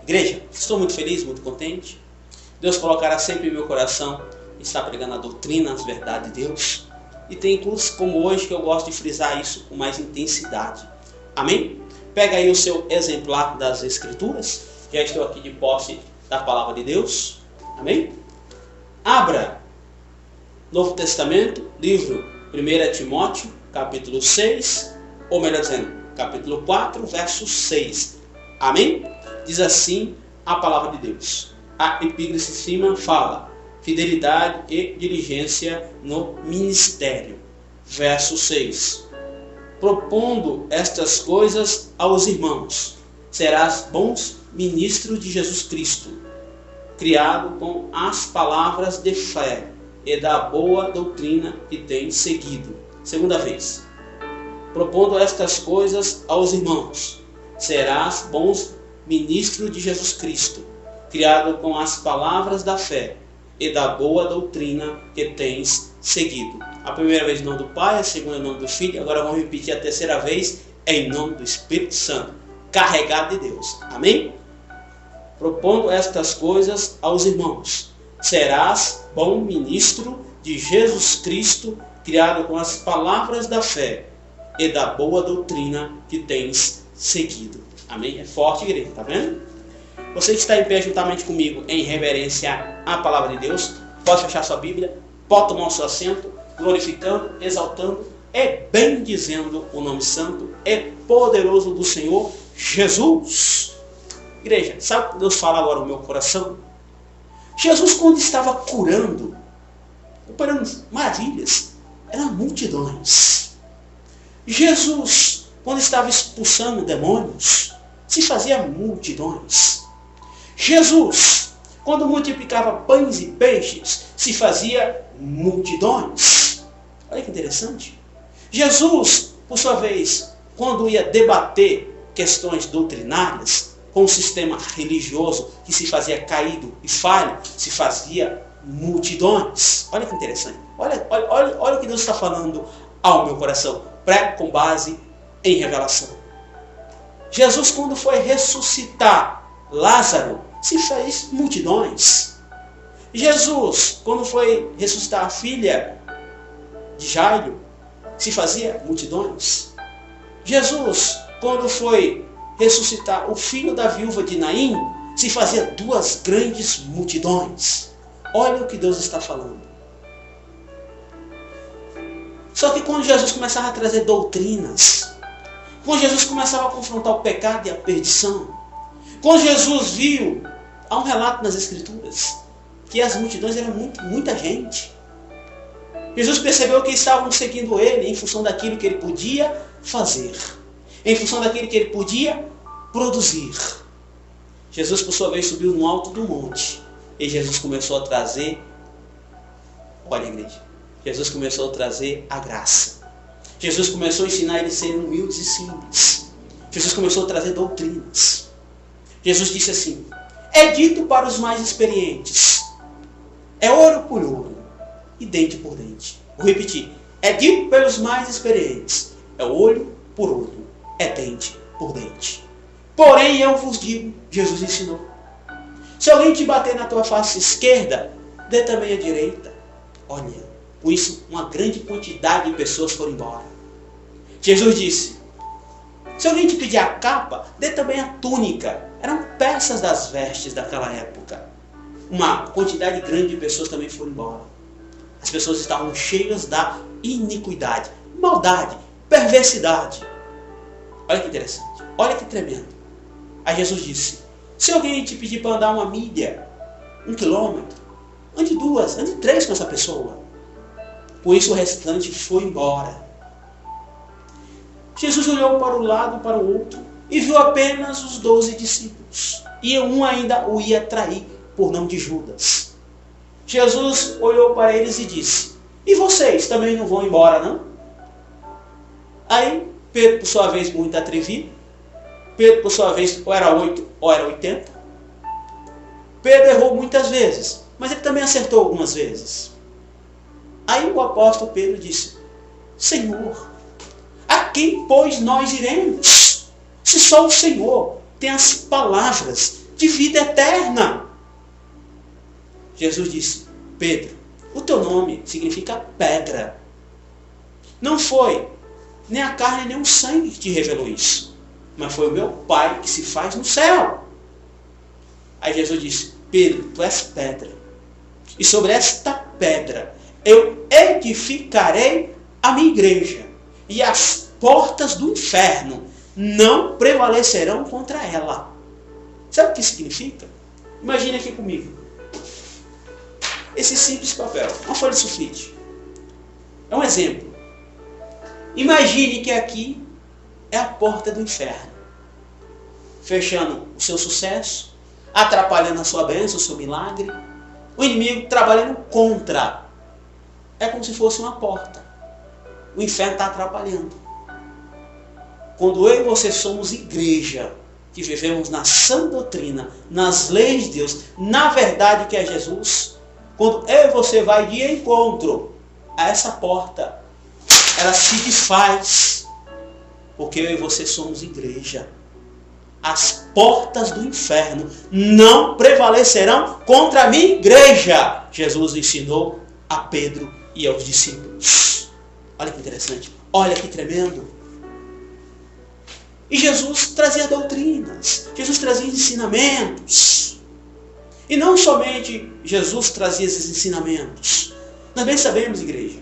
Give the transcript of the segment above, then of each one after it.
Igreja, estou muito feliz, muito contente. Deus colocará sempre em meu coração estar pregando a doutrina, as verdades de Deus. E tem cultos como hoje que eu gosto de frisar isso com mais intensidade. Amém? Pega aí o seu exemplar das Escrituras. Já estou aqui de posse da palavra de Deus. Amém? Abra Novo Testamento, livro 1 Timóteo, capítulo 6, ou melhor dizendo, capítulo 4, verso 6. Amém? Diz assim a palavra de Deus. A epígrafe em cima fala: fidelidade e diligência no ministério. Verso 6. Propondo estas coisas aos irmãos, serás bons ministros de Jesus Cristo, criado com as palavras de fé e da boa doutrina que tens seguido. Segunda vez. Propondo estas coisas aos irmãos, serás bons ministros de Jesus Cristo, criado com as palavras da fé e da boa doutrina que tens seguido. A primeira vez em nome do Pai, a segunda em nome do Filho, agora vamos repetir a terceira vez em nome do Espírito Santo, carregado de Deus. Amém? Propondo estas coisas aos irmãos, serás bom ministro de Jesus Cristo, criado com as palavras da fé e da boa doutrina que tens seguido. Amém? É forte, igreja, tá vendo? Você que está em pé juntamente comigo em reverência à palavra de Deus, pode fechar sua Bíblia, pode tomar o seu assento, glorificando, exaltando e bendizendo o nome santo e poderoso do Senhor Jesus. Igreja, sabe o que Deus fala agora no meu coração? Jesus, quando estava curando, operando maravilhas, eram multidões. Jesus, quando estava expulsando demônios, se fazia multidões. Jesus, quando multiplicava pães e peixes, se fazia multidões. Olha que interessante. Jesus, por sua vez, quando ia debater questões doutrinárias com o sistema religioso que se fazia caído e falho, se fazia multidões. Olha que interessante. Olha o que Deus está falando ao meu coração. Prego com base em revelação. Jesus, quando foi ressuscitar Lázaro, se fez multidões. Jesus, quando foi ressuscitar a filha de Jairo, se fazia multidões. Jesus, quando foi ressuscitar o filho da viúva de Naim, se fazia duas grandes multidões. Olha o que Deus está falando. Só que quando Jesus começava a trazer doutrinas, quando Jesus começava a confrontar o pecado e a perdição, quando Jesus viu, há um relato nas Escrituras, que as multidões eram muita gente. Jesus percebeu que estavam seguindo ele em função daquilo que ele podia fazer, em função daquilo que ele podia produzir. Jesus, por sua vez, subiu no alto do monte e Jesus começou a trazer, olha, igreja, Jesus começou a trazer a graça. Jesus começou a ensinar eles a serem humildes e simples. Jesus começou a trazer doutrinas. Jesus disse assim: é dito para os mais experientes, é ouro por ouro e dente por dente. Vou repetir: é dito pelos mais experientes, é olho por olho, é dente por dente. Porém eu vos digo, Jesus ensinou, se alguém te bater na tua face esquerda, dê também a direita. Olha, com isso uma grande quantidade de pessoas foram embora. Jesus disse: se alguém te pedir a capa, dê também a túnica. Eram peças das vestes daquela época. Uma quantidade grande de pessoas também foram embora. As pessoas estavam cheias da iniquidade, maldade, perversidade. Olha que interessante, olha que tremendo. Aí Jesus disse: se alguém te pedir para andar 1 milha, 1 quilômetro, ande 2, ande 3 com essa pessoa. Com isso o restante foi embora. Jesus olhou para um lado e para o outro e viu apenas os 12 discípulos. E um ainda o ia trair, por nome de Judas. Jesus olhou para eles e disse: e vocês também não vão embora, não? Aí Pedro, por sua vez, muito atrevido. Pedro, por sua vez, ou era 8 ou era 80. Pedro errou muitas vezes, mas ele também acertou algumas vezes. Aí o apóstolo Pedro disse: Senhor, a quem, pois, nós iremos? Se só o Senhor tem as palavras de vida eterna. Jesus disse: Pedro, o teu nome significa pedra. Não foi nem a carne nem o sangue que te revelou isso, mas foi o meu Pai que se faz no céu. Aí Jesus disse: Pedro, tu és pedra, e sobre esta pedra eu edificarei a minha igreja, e as portas do inferno não prevalecerão contra ela. Sabe o que significa? Imagine aqui comigo esse simples papel, uma folha de sulfite. É um exemplo. Imagine que aqui é a porta do inferno, fechando o seu sucesso, atrapalhando a sua bênção, o seu milagre, o inimigo trabalhando contra. É como se fosse uma porta. O inferno está atrapalhando. Quando eu e você somos igreja, que vivemos na sã doutrina, nas leis de Deus, na verdade que é Jesus, quando eu e você vai de encontro a essa porta, ela se desfaz, porque eu e você somos igreja. As portas do inferno não prevalecerão contra a minha igreja. Jesus ensinou a Pedro e aos discípulos. Olha que interessante, olha que tremendo. E Jesus trazia doutrinas, Jesus trazia ensinamentos. E não somente Jesus trazia esses ensinamentos. Nós bem sabemos, igreja,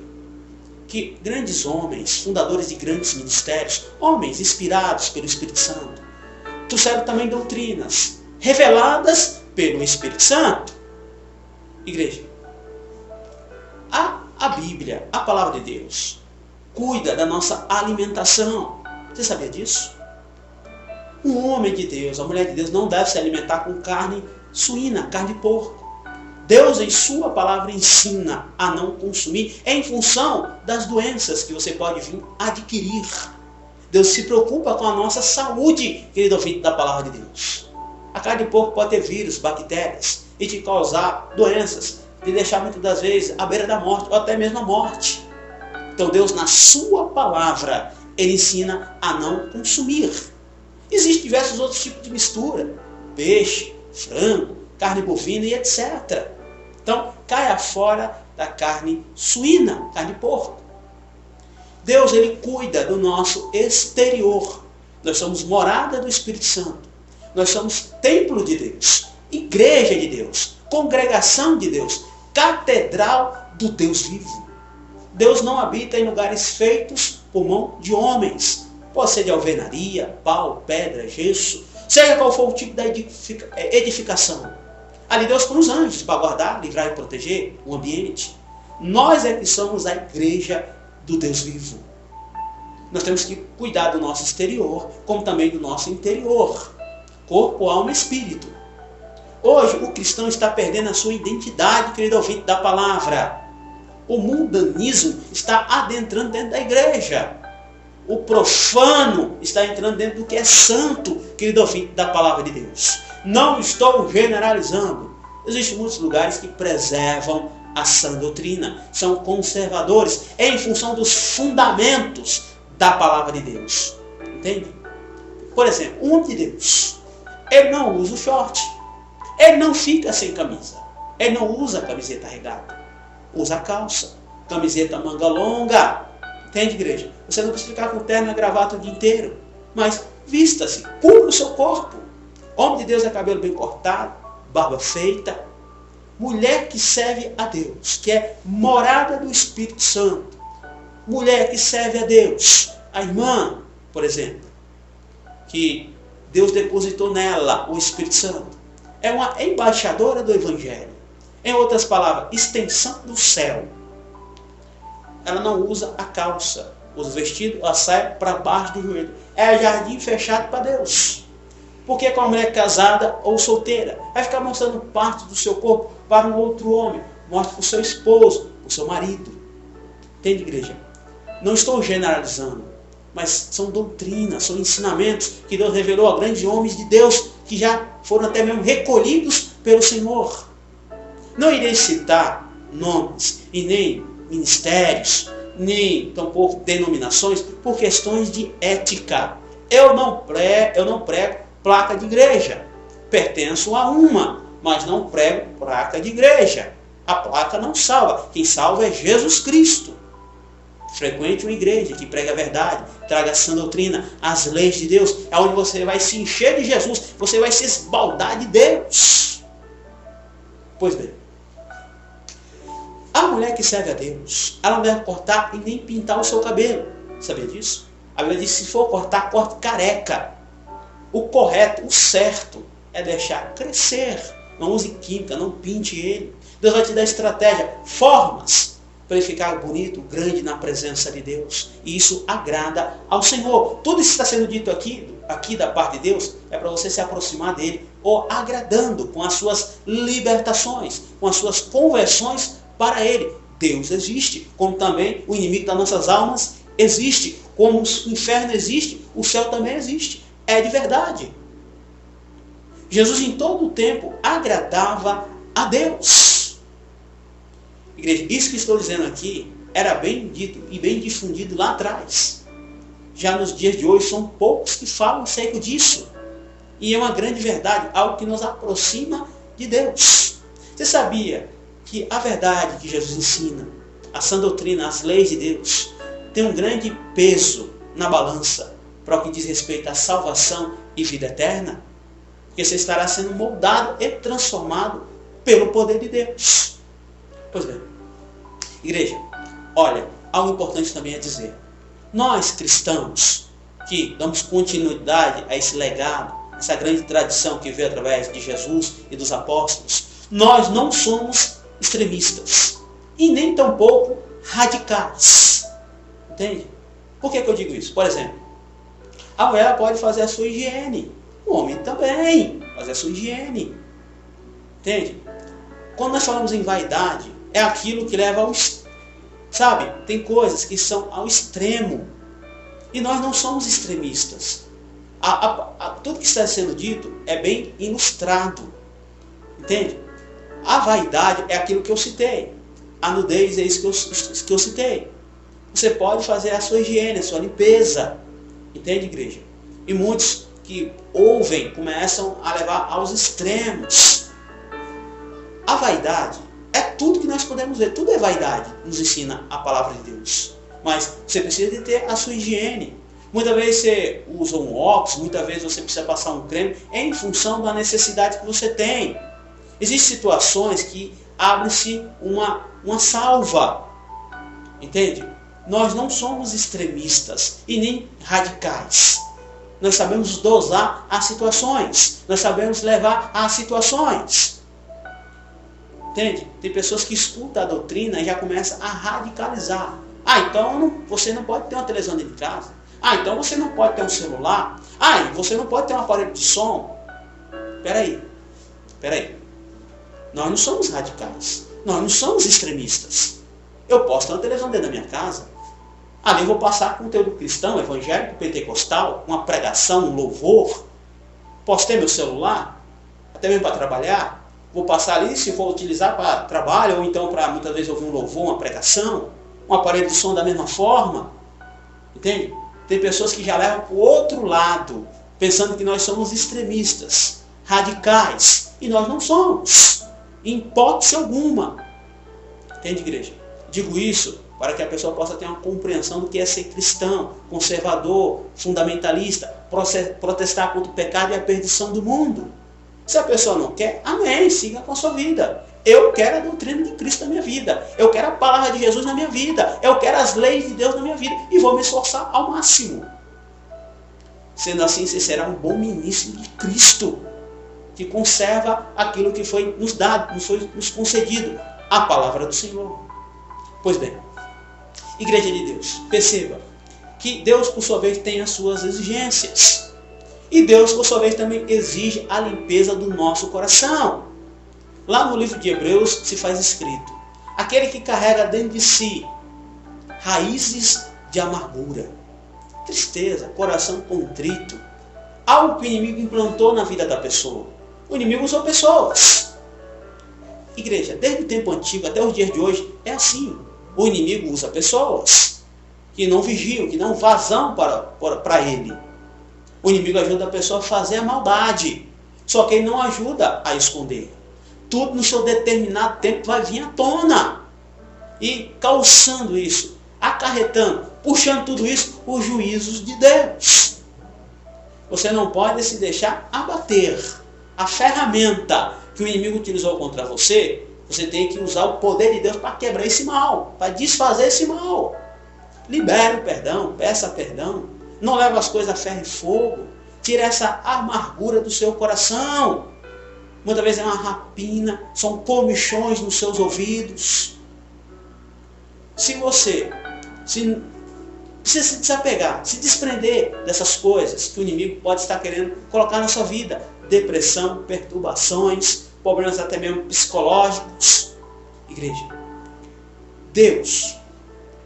que grandes homens, fundadores de grandes ministérios, homens inspirados pelo Espírito Santo, trouxeram também doutrinas reveladas pelo Espírito Santo. Igreja, a Bíblia, a palavra de Deus, cuida da nossa alimentação. Você sabia disso? Um homem de Deus, a mulher de Deus não deve se alimentar com carne suína, carne de porco. Deus em sua palavra ensina a não consumir em função das doenças que você pode vir adquirir. Deus se preocupa com a nossa saúde, querido ouvinte da palavra de Deus. A carne de porco pode ter vírus, bactérias e te causar doenças, te deixar muitas das vezes à beira da morte ou até mesmo a morte. Então Deus na sua palavra, Ele ensina a não consumir. Existem diversos outros tipos de mistura, peixe, frango, carne bovina e etc. Então caia fora da carne suína, carne de porco. Deus, Ele cuida do nosso exterior. Nós somos morada do Espírito Santo. Nós somos templo de Deus, igreja de Deus, congregação de Deus, catedral do Deus vivo. Deus não habita em lugares feitos por mão de homens. Pode ser de alvenaria, pau, pedra, gesso, seja qual for o tipo da edificação. Ali Deus põe os anjos para guardar, livrar e proteger o ambiente. Nós é que somos a igreja do Deus vivo. Nós temos que cuidar do nosso exterior, como também do nosso interior. Corpo, alma e espírito. Hoje o cristão está perdendo a sua identidade, querido ouvinte da palavra. O mundanismo está adentrando dentro da igreja. O profano está entrando dentro do que é santo, querido ouvinte da palavra de Deus. Não estou generalizando. Existem muitos lugares que preservam a sã doutrina, são conservadores em função dos fundamentos da palavra de Deus. Entende? Por exemplo, um homem de Deus, ele não usa o short, ele não fica sem camisa, ele não usa camiseta regata, usa calça, camiseta manga longa. Entende, igreja? Você não precisa ficar com terno e gravata o dia inteiro, mas vista-se, cubra o seu corpo. Homem de Deus é cabelo bem cortado, barba feita. Mulher que serve a Deus, que é morada do Espírito Santo. Mulher que serve a Deus. A irmã, por exemplo, que Deus depositou nela o Espírito Santo, é uma embaixadora do Evangelho. Em outras palavras, extensão do céu. Ela não usa a calça, usa o vestido, a saia para baixo do joelho. É jardim fechado para Deus. Porque com a mulher casada ou solteira, vai ficar mostrando parte do seu corpo para um outro homem. Mostre para o seu esposo, para o seu marido. Entende, igreja? Não estou generalizando, mas são doutrinas, são ensinamentos que Deus revelou a grandes homens de Deus que já foram até mesmo recolhidos pelo Senhor. Não irei citar nomes e nem ministérios, nem tampouco denominações, por questões de ética. Eu não prego placa de igreja. pertenço a uma, mas não prego placa de igreja. A placa não salva. Quem salva é Jesus Cristo. Frequente uma igreja que prega a verdade, traga a sã doutrina, as leis de Deus. É onde você vai se encher de Jesus, você vai se esbaldar de Deus. Pois bem, a mulher que serve a Deus, ela não deve cortar e nem pintar o seu cabelo. Sabia disso? A Bíblia diz que se for cortar, corte careca. O correto, o certo, é deixar crescer. Não use química, não pinte ele. Deus vai te dar estratégia, formas, para ele ficar bonito, grande na presença de Deus. E isso agrada ao Senhor. Tudo isso que está sendo dito aqui da parte de Deus, é para você se aproximar dele, ou agradando com as suas libertações, com as suas conversões para ele. Deus existe, como também o inimigo das nossas almas existe. Como o inferno existe, o céu também existe. É de verdade. Jesus em todo o tempo agradava a Deus. Igreja, isso que estou dizendo aqui era bem dito e bem difundido lá atrás. Já nos dias de hoje são poucos que falam acerca disso. E é uma grande verdade, algo que nos aproxima de Deus. Você sabia que a verdade que Jesus ensina, a sã doutrina, as leis de Deus, tem um grande peso na balança para o que diz respeito à salvação e vida eterna? Porque você estará sendo moldado e transformado pelo poder de Deus. Pois bem, igreja, olha, algo importante também a dizer. Nós cristãos que damos continuidade a esse legado, essa grande tradição que veio através de Jesus e dos apóstolos, nós não somos extremistas e nem tampouco radicais. Entende? Por que eu digo isso? Por exemplo, a mulher pode fazer a sua higiene, o homem também fazer a sua higiene. Entende? Quando nós falamos em vaidade, é aquilo que leva ao extremo. Sabe, tem coisas que são ao extremo. E nós não somos extremistas. Tudo que está sendo dito é bem ilustrado. Entende? A vaidade é aquilo que eu citei. A nudez é isso que eu citei. Você pode fazer a sua higiene, a sua limpeza. Entende, igreja? E muitos que ouvem começam a levar aos extremos. A vaidade é tudo que nós podemos ver. Tudo é vaidade, nos ensina a palavra de Deus. Mas você precisa de ter a sua higiene. Muitas vezes você usa um óculos, muitas vezes você precisa passar um creme em função da necessidade que você tem. Existem situações que abre-se uma salva. Entende? Nós não somos extremistas e nem radicais. Nós sabemos dosar as situações. Nós sabemos levar as situações. Entende? Tem pessoas que escutam a doutrina e já começam a radicalizar. Então você não pode ter uma televisão dentro de casa. Então você não pode ter um celular. Você não pode ter um aparelho de som. Peraí. Nós não somos radicais. Nós não somos extremistas. Eu posso ter uma televisão dentro da minha casa. Ali eu vou passar conteúdo cristão, evangélico, pentecostal, uma pregação, um louvor. Posso ter meu celular, até mesmo para trabalhar. Vou passar ali, se for utilizar para trabalho, ou então para muitas vezes ouvir um louvor, uma pregação, um aparelho de som da mesma forma. Entende? Tem pessoas que já levam para o outro lado, pensando que nós somos extremistas, radicais. E nós não somos, em hipótese alguma. Entende, igreja? Digo isso para que a pessoa possa ter uma compreensão do que é ser cristão, conservador, fundamentalista, protestar contra o pecado e a perdição do mundo. Se a pessoa não quer, amém, siga com a sua vida. Eu quero a doutrina de Cristo na minha vida. Eu quero a palavra de Jesus na minha vida. Eu quero as leis de Deus na minha vida. E vou me esforçar ao máximo. Sendo assim, você será um bom ministro de Cristo, que conserva aquilo que foi nos dado, nos concedido, a palavra do Senhor. Pois bem, igreja de Deus, perceba que Deus, por sua vez, tem as suas exigências. E Deus, por sua vez, também exige a limpeza do nosso coração. Lá no livro de Hebreus se faz escrito: aquele que carrega dentro de si raízes de amargura, tristeza, coração contrito, algo que o inimigo implantou na vida da pessoa. O inimigo usou pessoas. Igreja, desde o tempo antigo até os dias de hoje, é assim. O inimigo usa pessoas que não vigiam, que não vazam para ele. O inimigo ajuda a pessoa a fazer a maldade. Só que ele não ajuda a esconder. Tudo no seu determinado tempo vai vir à tona. E calçando isso, acarretando, puxando tudo isso, os juízos de Deus. Você não pode se deixar abater. A ferramenta que o inimigo utilizou contra você, você tem que usar o poder de Deus para quebrar esse mal, para desfazer esse mal. Libere o perdão, peça perdão. Não leve as coisas a ferro e fogo. Tire essa amargura do seu coração. Muitas vezes é uma rapina, são comichões nos seus ouvidos. Se você precisa se desapegar, se desprender dessas coisas que o inimigo pode estar querendo colocar na sua vida. Depressão, perturbações, problemas até mesmo psicológicos. Igreja, Deus,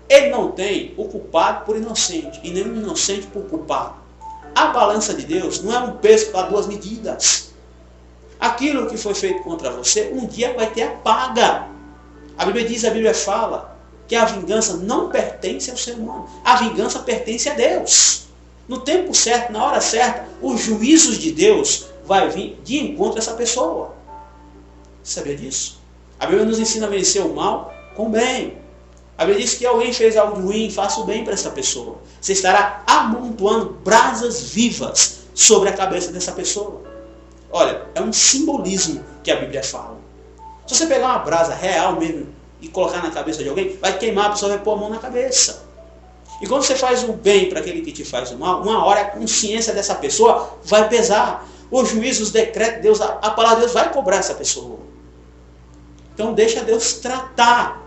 Ele não tem o culpado por inocente e nem o inocente por culpado. A balança de Deus não é um peso para duas medidas. Aquilo que foi feito contra você, um dia vai ter a paga. A Bíblia fala que a vingança não pertence ao ser humano. A vingança pertence a Deus. No tempo certo, na hora certa, os juízos de Deus vai vir de encontro a essa pessoa. Você sabia disso? A Bíblia nos ensina a vencer o mal com o bem. A Bíblia diz que alguém fez algo ruim, faça o bem para essa pessoa. Você estará amontoando brasas vivas sobre a cabeça dessa pessoa. Olha, é um simbolismo que a Bíblia fala. Se você pegar uma brasa real mesmo e colocar na cabeça de alguém, vai queimar, a pessoa vai pôr a mão na cabeça. E quando você faz o bem para aquele que te faz o mal, uma hora a consciência dessa pessoa vai pesar. Os juízos, os decretos de Deus, a palavra de Deus vai cobrar essa pessoa. Então deixa Deus tratar.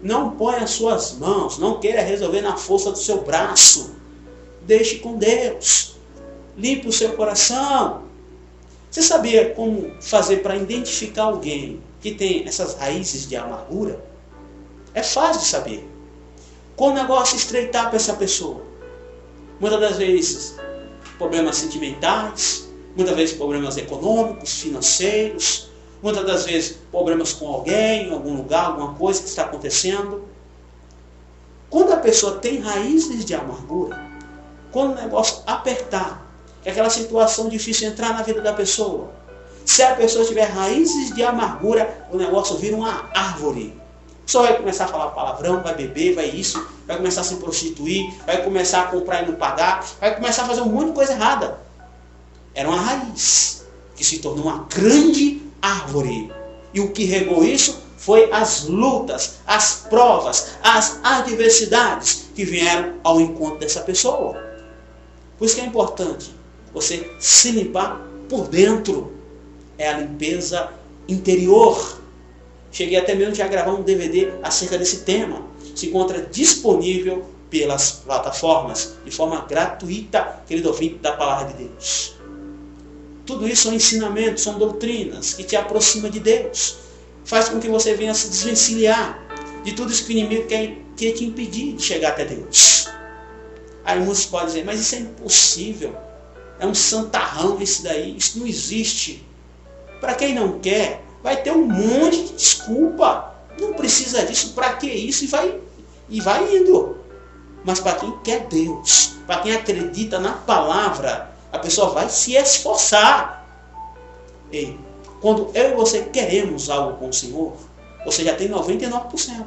Não põe as suas mãos, não queira resolver na força do seu braço. Deixe com Deus. Limpe o seu coração. Você sabia como fazer para identificar alguém que tem essas raízes de amargura? É fácil de saber. Quando o negócio estreitar para essa pessoa, muitas das vezes problemas sentimentais, muitas vezes problemas econômicos, financeiros, muitas das vezes problemas com alguém, em algum lugar, alguma coisa que está acontecendo. Quando a pessoa tem raízes de amargura, quando o negócio apertar, que aquela situação difícil entrar na vida da pessoa, se a pessoa tiver raízes de amargura, o negócio vira uma árvore. Só vai começar a falar palavrão, vai beber, vai isso, vai começar a se prostituir, vai começar a comprar e não pagar, vai começar a fazer um monte de coisa errada. Era uma raiz que se tornou uma grande árvore. E o que regou isso foi as lutas, as provas, as adversidades que vieram ao encontro dessa pessoa. Por isso que é importante você se limpar por dentro. É a limpeza interior. Cheguei até mesmo a gravar um DVD acerca desse tema. Se encontra disponível pelas plataformas, de forma gratuita, querido ouvinte da Palavra de Deus. Tudo isso são ensinamentos, são doutrinas que te aproximam de Deus. Faz com que você venha se desvencilhar de tudo isso que o inimigo quer te impedir de chegar até Deus. Aí muitos podem dizer, mas isso é impossível. É um santarrão isso daí, isso não existe. Para quem não quer, vai ter um monte de desculpa. Não precisa disso, para que isso? E vai indo. Mas para quem quer Deus, para quem acredita na palavra, a pessoa vai se esforçar. Ei, quando eu e você queremos algo com o Senhor, você já tem 99%.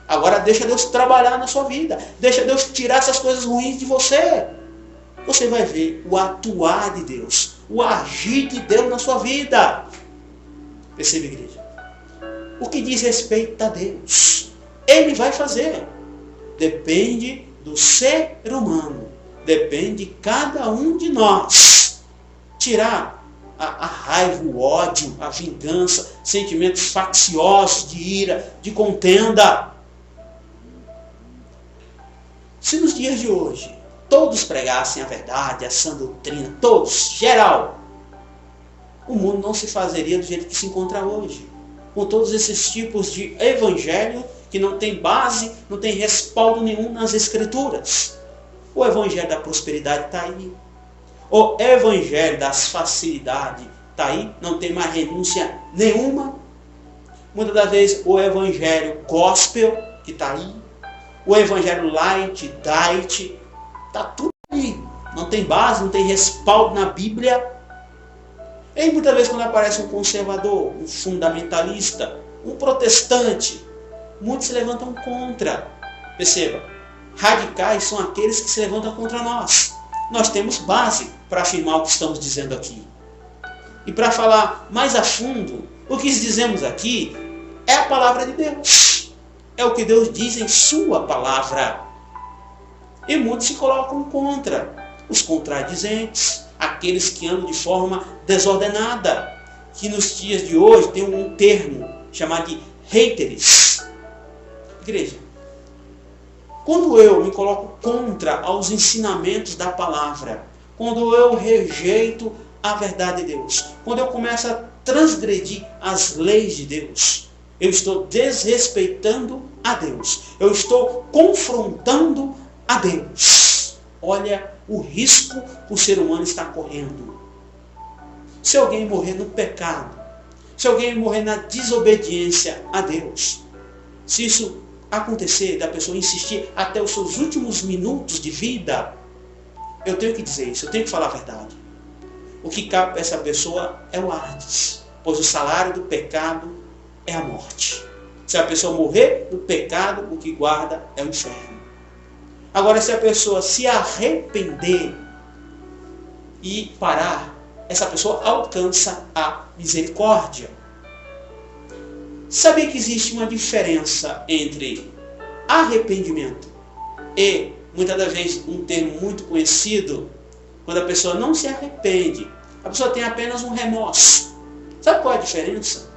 Agora deixa Deus trabalhar na sua vida. Deixa Deus tirar essas coisas ruins de você. Você vai ver o atuar de Deus, o agir de Deus na sua vida. Perceba, igreja? O que diz respeito a Deus, Ele vai fazer. Depende do ser humano. Depende de cada um de nós. Tirar a raiva, o ódio, a vingança, sentimentos facciosos de ira, de contenda. Se nos dias de hoje todos pregassem a verdade, a sã doutrina, todos, geral, o mundo não se fazeria do jeito que se encontra hoje. Com todos esses tipos de evangelho que não tem base, não tem respaldo nenhum nas Escrituras. O evangelho da prosperidade está aí. O evangelho das facilidades está aí, não tem mais renúncia nenhuma. Muitas das vezes o evangelho gospel que está aí, o evangelho light, diet, está tudo aí. Não tem base, não tem respaldo na Bíblia. E muitas vezes quando aparece um conservador, um fundamentalista, um protestante, muitos se levantam contra. Perceba, radicais são aqueles que se levantam contra nós. Nós temos base para afirmar o que estamos dizendo aqui. E para falar mais a fundo, o que dizemos aqui é a palavra de Deus. É o que Deus diz em sua palavra. E muitos se colocam contra. Os contradizentes, aqueles que andam de forma desordenada, que nos dias de hoje tem um termo chamado de haters. Igreja, quando eu me coloco contra aos ensinamentos da palavra, quando eu rejeito a verdade de Deus, quando eu começo a transgredir as leis de Deus, eu estou desrespeitando a Deus, eu estou confrontando a Deus. Olha o risco que o ser humano está correndo. Se alguém morrer no pecado, se alguém morrer na desobediência a Deus, se isso acontecer, da pessoa insistir até os seus últimos minutos de vida, eu tenho que dizer isso, eu tenho que falar a verdade. O que cabe para essa pessoa é o Hades, pois o salário do pecado é a morte. Se a pessoa morrer no pecado, o que guarda é o inferno. Agora, se a pessoa se arrepender e parar, essa pessoa alcança a misericórdia. Sabia que existe uma diferença entre arrependimento e, muitas das vezes, um termo muito conhecido, quando a pessoa não se arrepende, a pessoa tem apenas um remorso. Sabe qual é a diferença?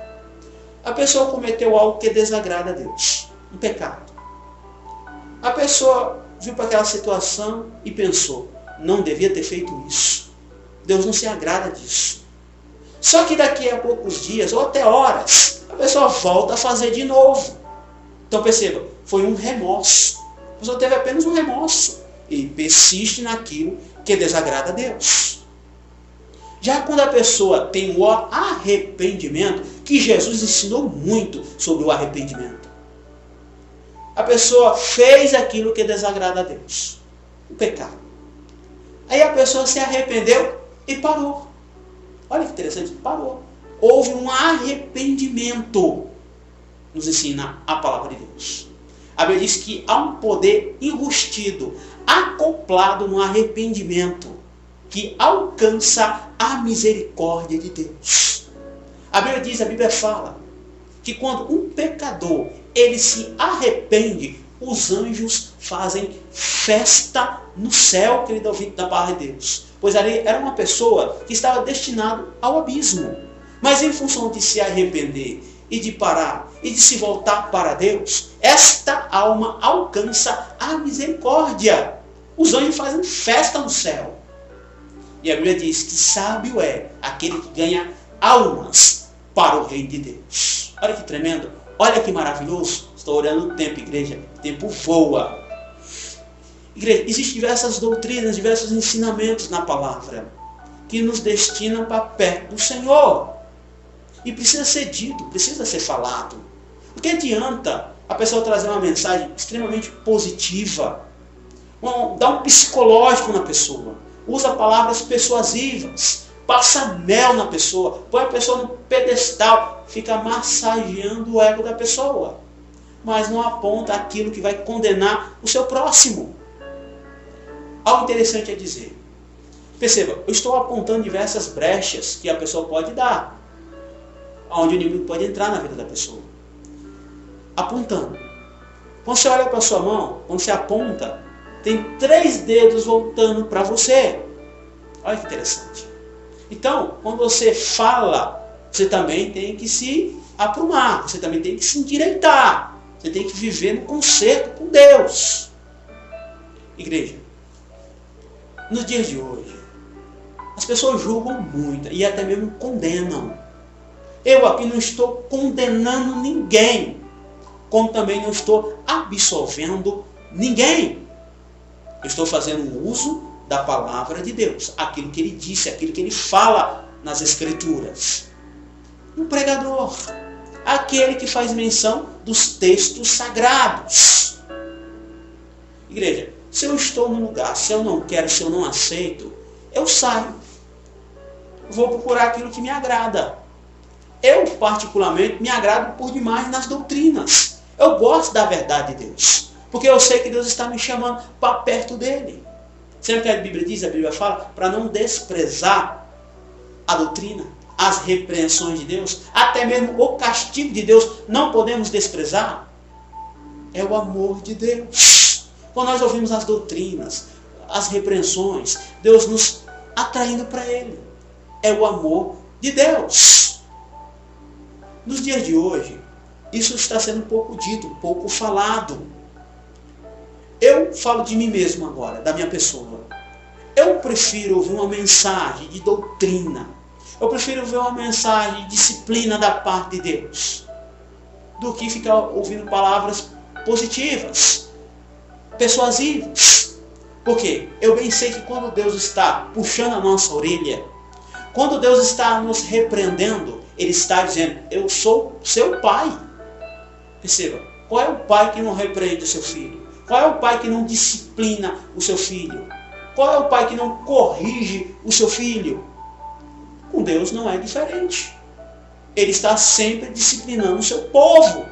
A pessoa cometeu algo que desagrada a Deus, um pecado. A pessoa viu para aquela situação e pensou, não devia ter feito isso. Deus não se agrada disso. Só que daqui a poucos dias, ou até horas, a pessoa volta a fazer de novo. Então perceba, foi um remorso. A pessoa teve apenas um remorso e persiste naquilo que desagrada a Deus. Já quando a pessoa tem o arrependimento, que Jesus ensinou muito sobre o arrependimento. A pessoa fez aquilo que desagrada a Deus, o pecado. Aí a pessoa se arrependeu e parou. Olha que interessante, parou. Houve um arrependimento, nos ensina a palavra de Deus. A Bíblia diz que há um poder enrustido, acoplado no arrependimento, que alcança a misericórdia de Deus. A Bíblia fala que quando um pecador ele se arrepende, os anjos fazem festa no céu, querido ouvinte da palavra de Deus. Pois ali era uma pessoa que estava destinada ao abismo. Mas em função de se arrepender e de parar e de se voltar para Deus, esta alma alcança a misericórdia. Os anjos fazem festa no céu. E a Bíblia diz que sábio é aquele que ganha almas para o reino de Deus. Olha que tremendo. Olha que maravilhoso. Estou olhando o tempo, igreja. O tempo voa. Igreja, existem diversas doutrinas, diversos ensinamentos na palavra que nos destinam para perto do Senhor. E precisa ser dito, precisa ser falado. O que adianta a pessoa trazer uma mensagem extremamente positiva? Dá um psicológico na pessoa. Usa palavras persuasivas. Passa mel na pessoa. Põe a pessoa no pedestal. Fica massageando o ego da pessoa. Mas não aponta aquilo que vai condenar o seu próximo. Algo interessante a dizer. Perceba, eu estou apontando diversas brechas que a pessoa pode dar. Onde o inimigo pode entrar na vida da pessoa. Apontando. Quando você olha para a sua mão, quando você aponta, tem 3 dedos voltando para você. Olha que interessante. Então, quando você fala, você também tem que se aprumar. Você também tem que se endireitar. Você tem que viver no concerto com Deus. Igreja, nos dias de hoje, as pessoas julgam muito e até mesmo condenam. Eu aqui não estou condenando ninguém, como também não estou absolvendo ninguém. Eu estou fazendo uso da palavra de Deus, aquilo que ele disse, aquilo que ele fala nas Escrituras. Um pregador, aquele que faz menção dos textos sagrados. Igreja, se eu estou num lugar, se eu não quero, se eu não aceito, eu saio. vou procurar aquilo que me agrada. Eu, particularmente, me agrado por demais nas doutrinas. Eu gosto da verdade de Deus, porque eu sei que Deus está me chamando para perto dele. Sempre que a Bíblia diz, a Bíblia fala, para não desprezar a doutrina, as repreensões de Deus, até mesmo o castigo de Deus, não podemos desprezar. É o amor de Deus. Quando nós ouvimos as doutrinas, as repreensões, Deus nos atraindo para Ele. É o amor de Deus. Nos dias de hoje, isso está sendo um pouco dito, um pouco falado. Eu falo de mim mesmo agora, da minha pessoa. Eu prefiro ouvir uma mensagem de doutrina. Eu prefiro ouvir uma mensagem de disciplina da parte de Deus, do que ficar ouvindo palavras positivas, persuasivas. Por quê? Eu bem sei que quando Deus está puxando a nossa orelha, quando Deus está nos repreendendo, Ele está dizendo, eu sou seu pai. Perceba, qual é o pai que não repreende o seu filho? Qual é o pai que não disciplina o seu filho? Qual é o pai que não corrige o seu filho? Com Deus não é diferente. Ele está sempre disciplinando o seu povo.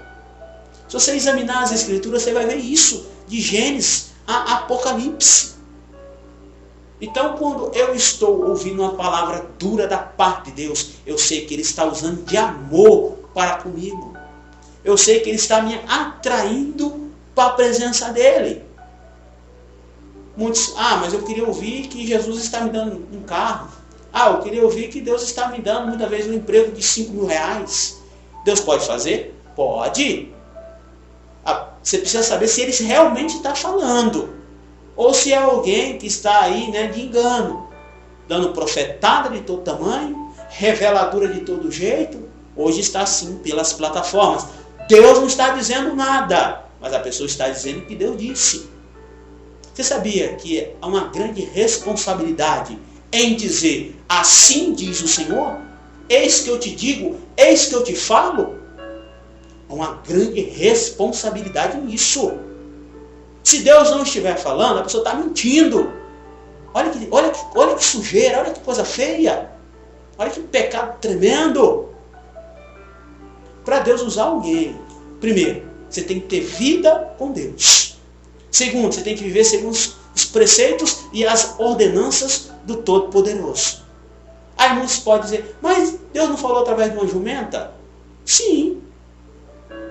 Se você examinar as Escrituras, você vai ver isso, de Gênesis a Apocalipse. Então, quando eu estou ouvindo uma palavra dura da parte de Deus, eu sei que Ele está usando de amor para comigo. Eu sei que Ele está me atraindo para a presença dEle. Muitos, mas eu queria ouvir que Jesus está me dando um carro. Eu queria ouvir que Deus está me dando, muitas vezes, um emprego de 5 mil reais. Deus pode fazer? Pode. Você precisa saber se Ele realmente está falando. Ou se é alguém que está aí, de engano. Dando profetada de todo tamanho, reveladura de todo jeito. Hoje está assim pelas plataformas. Deus não está dizendo nada, mas a pessoa está dizendo o que Deus disse. Você sabia que há uma grande responsabilidade em dizer, assim diz o Senhor? Eis que eu te digo, eis que eu te falo? Há uma grande responsabilidade nisso. Se Deus não estiver falando, a pessoa está mentindo. Olha que sujeira, olha que coisa feia. Olha que pecado tremendo. Para Deus usar alguém, primeiro, você tem que ter vida com Deus. Segundo, você tem que viver segundo os preceitos e as ordenanças do Todo-Poderoso. Aí muitos podem dizer, mas Deus não falou através de uma jumenta? Sim.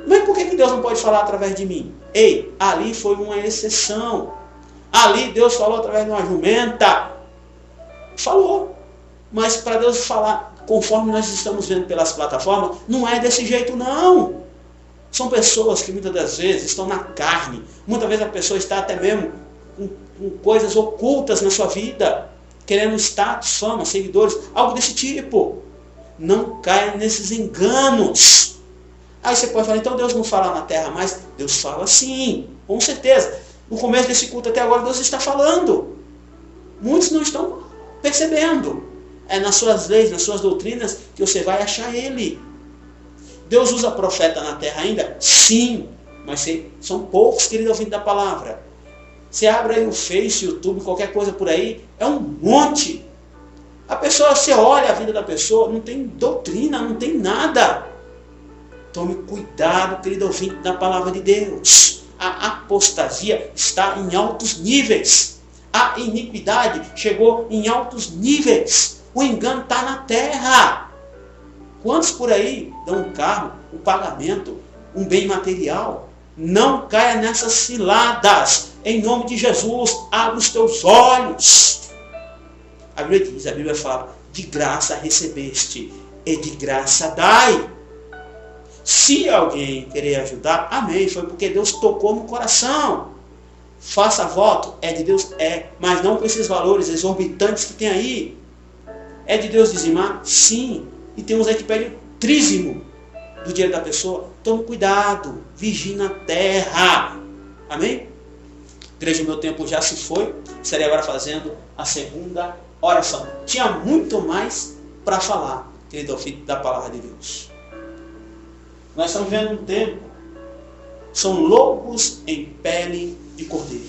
Mas por que Deus não pode falar através de mim? Ei, ali foi uma exceção. Ali Deus falou através de uma jumenta. Falou. Mas para Deus falar, conforme nós estamos vendo pelas plataformas, não é desse jeito não. São pessoas que muitas das vezes estão na carne. Muitas vezes a pessoa está até mesmo com coisas ocultas na sua vida. Querendo status, fama, seguidores, algo desse tipo. Não caia nesses enganos. Aí você pode falar, então Deus não fala na terra mais? Deus fala sim, com certeza. No começo desse culto até agora Deus está falando. Muitos não estão percebendo. É nas suas leis, nas suas doutrinas que você vai achar Ele. Deus usa profeta na terra ainda? Sim, mas são poucos, querido ouvinte da palavra. Você abre aí o Face, YouTube, qualquer coisa por aí, é um monte. A pessoa, você olha a vida da pessoa, não tem doutrina, não tem nada. Tome cuidado, querido ouvinte da palavra de Deus. A apostasia está em altos níveis. A iniquidade chegou em altos níveis. O engano está na terra. Quantos por aí dão um carro, um pagamento, um bem material? Não caia nessas ciladas. Em nome de Jesus, abre os teus olhos. A Bíblia diz, a Bíblia fala, de graça recebeste e de graça dai. Se alguém querer ajudar, amém, foi porque Deus tocou no coração. Faça voto, é de Deus, mas não com esses valores exorbitantes que tem aí. É de Deus dizimar? Sim. E tem uns aí que pedem trízimo do dinheiro da pessoa. Tome cuidado, vigie na terra. Amém? Igreja, meu tempo já se foi. Estarei agora fazendo a segunda oração. Tinha muito mais para falar, querido filho da palavra de Deus. Nós estamos vendo um tempo. São lobos em pele de cordeiro.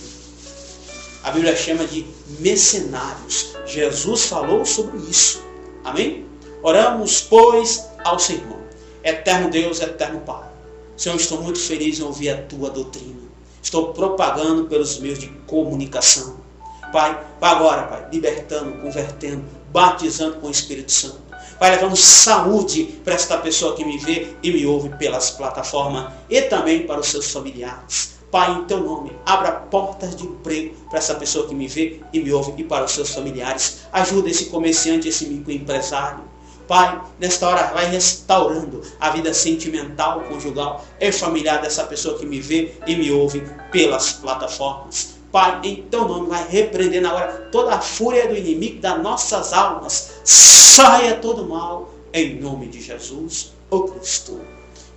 A Bíblia chama de mercenários. Jesus falou sobre isso. Amém? Oramos, pois, ao Senhor. Eterno Deus, eterno Pai. Senhor, estou muito feliz em ouvir a tua doutrina. Estou propagando pelos meios de comunicação. Pai, agora, Pai, libertando, convertendo, batizando com o Espírito Santo. Pai, levando saúde para esta pessoa que me vê e me ouve pelas plataformas e também para os seus familiares. Pai, em teu nome, abra portas de emprego para essa pessoa que me vê e me ouve e para os seus familiares. Ajuda esse comerciante, esse microempresário. Pai, nesta hora vai restaurando a vida sentimental, conjugal e familiar dessa pessoa que me vê e me ouve pelas plataformas. Pai, em teu nome, vai repreendendo agora toda a fúria do inimigo das nossas almas. Saia todo mal, em nome de Jesus, o Cristo.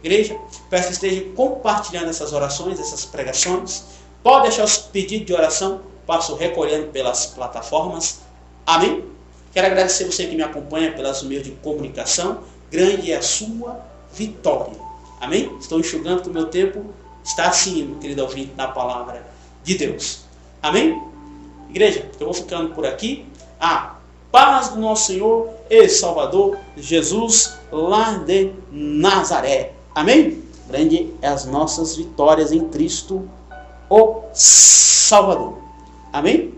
Igreja, peço que esteja compartilhando essas orações, essas pregações. Pode deixar os pedidos de oração, passo recolhendo pelas plataformas. Amém? Quero agradecer você que me acompanha pelos meios de comunicação. Grande é a sua vitória. Amém? Estou enxugando que o meu tempo está assim, meu querido ouvinte, na palavra de Deus. Amém? Igreja, eu vou ficando por aqui. A paz do nosso Senhor e Salvador Jesus lá de Nazaré. Amém? Grande é as nossas vitórias em Cristo, o Salvador. Amém?